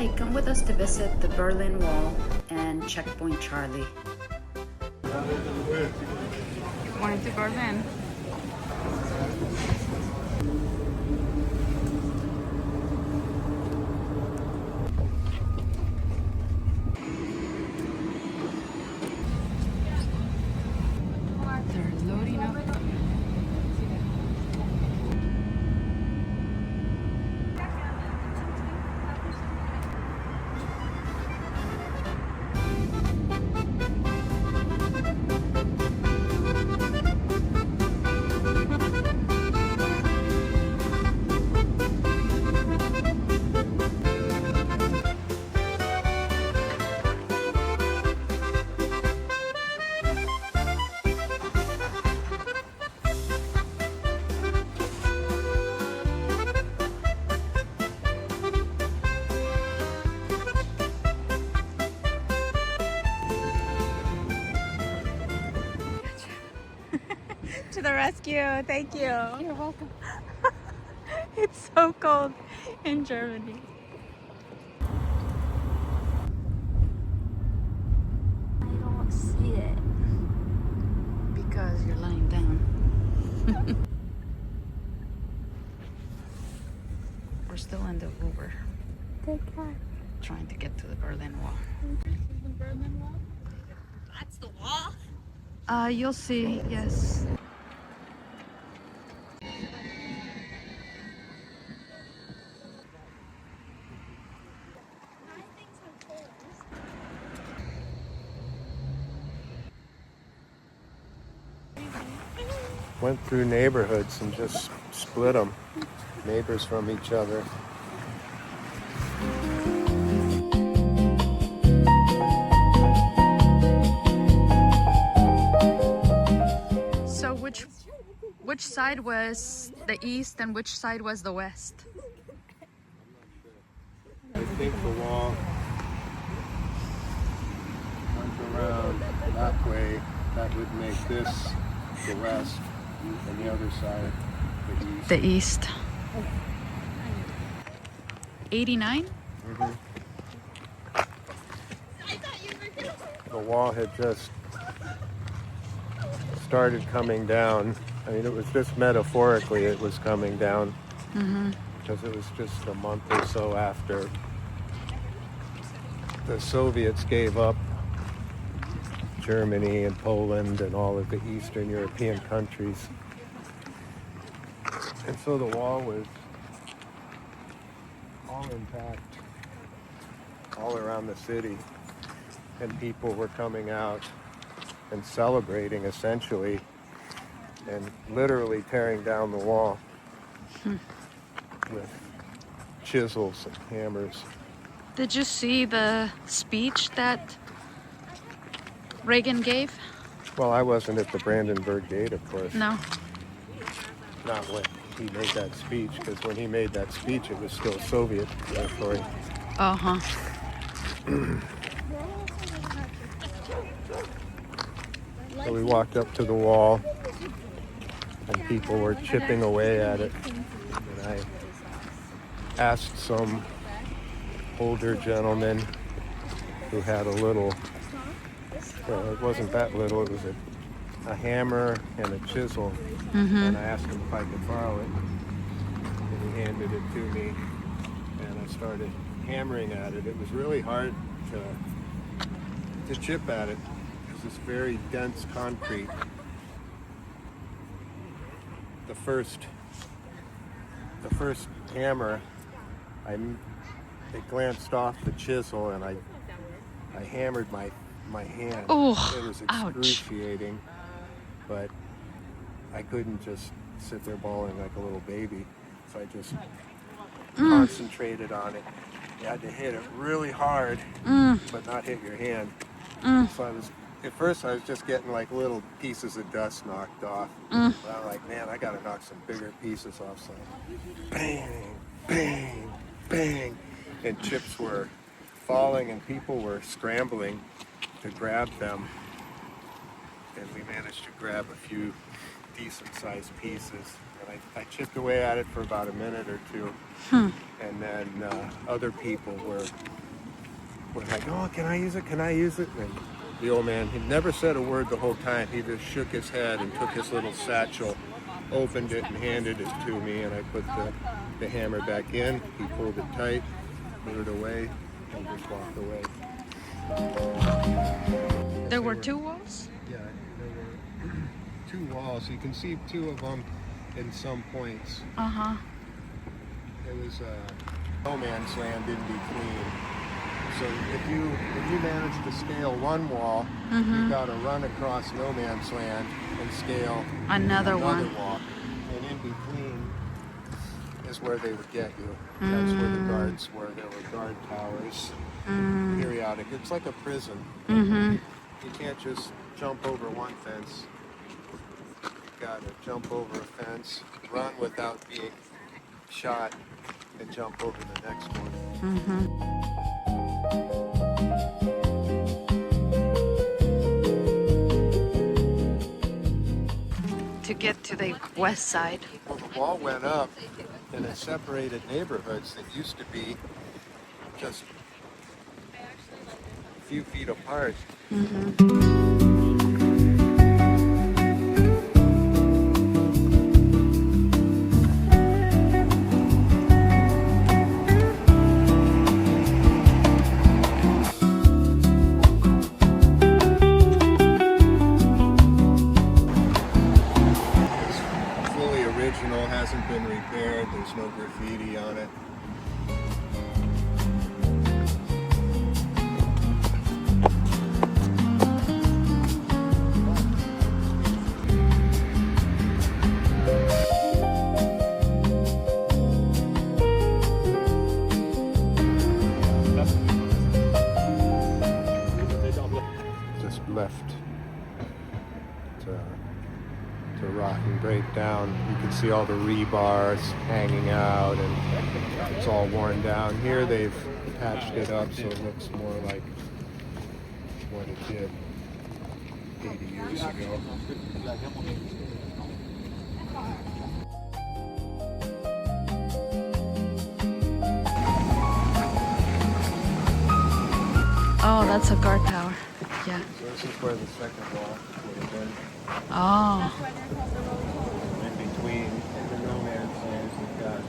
Hi, come with us to visit the Berlin Wall and Checkpoint Charlie. Going to Berlin. They're loading up. To the rescue. Thank you. You're welcome. It's so cold in Germany. I don't see it. Because you're lying down. We're still in the Uber, Take care. trying to get to the Berlin Wall. The Berlin Wall? That's the wall? You'll see, yes. Went through neighborhoods and just split them, neighbors from each other. So which side was the east and which side was the west? I think the wall went around that way. That would make this the west, and the other side the east. The east. 89? The wall had just started coming down. I mean, it was just metaphorically it was coming down, because it was just a month or so after the Soviets gave up Germany and Poland and all of the Eastern European countries. And so the wall was all intact all around the city, and people were coming out and celebrating essentially and literally tearing down the wall with chisels and hammers. Did you see the speech that Reagan gave? Well, I wasn't at the Brandenburg Gate, of course. No. Not when he made that speech, because when he made that speech, it was still Soviet territory. Uh-huh. So we walked up to the wall, and people were chipping away at it. And I asked some older gentleman who had a little, well, it wasn't that little, it was a hammer and a chisel. And I asked him if I could borrow it. And he handed it to me, and I started hammering at it. It was really hard to chip at it. It was this very dense concrete. The first hammer, it glanced off the chisel, and I hammered my hand. Oh, It was ouch. excruciating, but I couldn't just sit there bawling like a little baby, so I just concentrated on it. You had to hit it really hard, but not hit your hand. So at first I was just getting like little pieces of dust knocked off. But I'm like, man, I gotta knock some bigger pieces off. So bang, bang, bang, and chips were falling, and people were scrambling to grab them. And we managed to grab a few decent-sized pieces. And I chipped away at it for about a minute or two, and then other people were like, "Oh, can I use it? Can I use it?" And the old man, he never said a word the whole time. He just shook his head and took his little satchel, opened it, and handed it to me. And I put the hammer back in. He pulled it tight, put it away, and just walked away. There were 2 walls? Yeah, there were 2 walls. You can see 2 of them in some points. Uh-huh. There was no man's land in between. So if you manage to scale one wall, you've got to run across no man's land and scale Another one. wall. And in between is where they would get you. That's where the guards were. There were guard towers, periodic. It's like a prison. You can't just jump over one fence. You've got to jump over a fence, run without being shot, and jump over the next one. To get to the west side. Well, the wall went up and it separated neighborhoods that used to be just a few feet apart. Hasn't been repaired. There's no graffiti on it. Just left to rot and break down. You can see all the rebars hanging out and it's all worn down. Here they've patched it up so it looks more like what it did 80 years ago. Oh, that's a guard tower. Yeah. So this is where the second wall would have been. Oh. In between the no man's land, we've got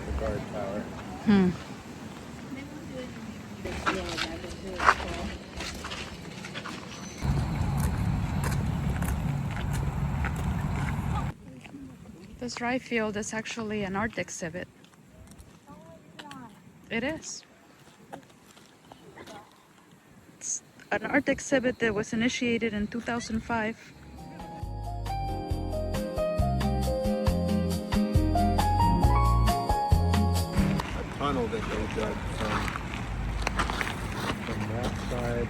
the guard tower. This rye field is actually an art exhibit. It is. It's an art exhibit that was initiated in 2005. A tunnel that they dug from that side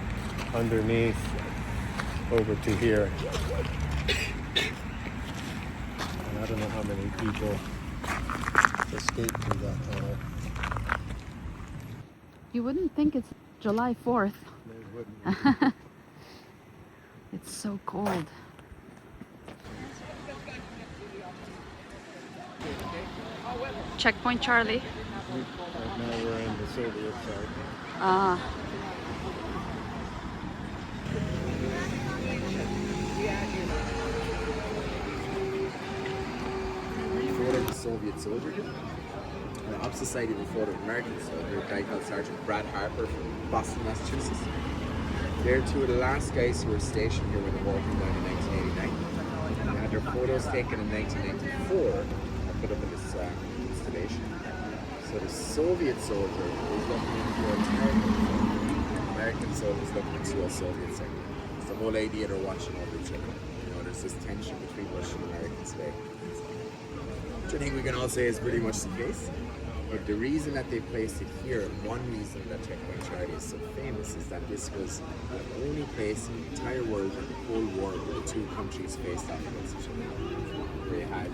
underneath over to here. And I don't know how many people escaped through that tunnel. You wouldn't think it's July 4th. They wouldn't. It's so cold. Checkpoint Charlie. Right now we're in the Soviet side. Ah. Photo of the Soviet soldier. On the opposite side of the photo of American soldier, a guy called Sergeant Brad Harper from Boston, Massachusetts. They're two of the last guys who were stationed here when the war came down in 1989. They had their photos taken in 1994 and put up in this installation. So the Soviet soldier was looking into a American soldier. The American soldier was looking into a Soviet soldier. It's the whole idea they're watching over each other. You know, there's this tension between Russian and Americans today. Which I think we can all say is pretty much the case. But the reason that they placed it here, and one reason that Checkpoint Charlie is so famous, is that this was the only place in the entire world in the Cold War where the two countries faced off against each other. They had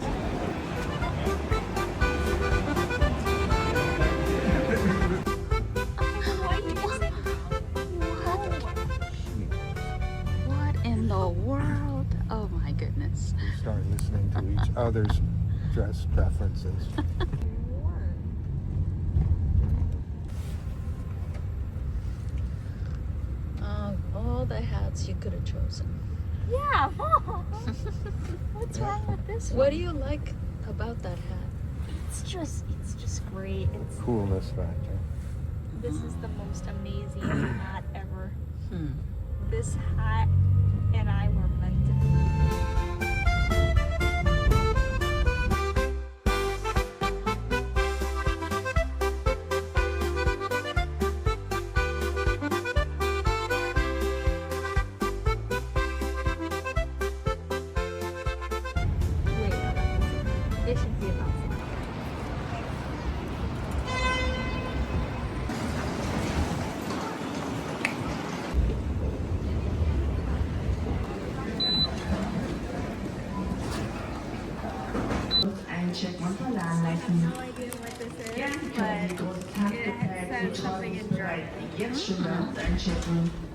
What in the world? Oh my goodness. Start listening. others' dress preferences. All the hats you could have chosen. Yeah. What's wrong with this one? What do you like about that hat? It's just great. It's Coolness factor. This is the most amazing hat ever. Hmm. This hat and I were meant to be. Wait, it should be about Einchecken und Alarmleiten. no idea what this is, Gerne but können Sie große Tag it says something in German. Jetzt schon dort einchecken.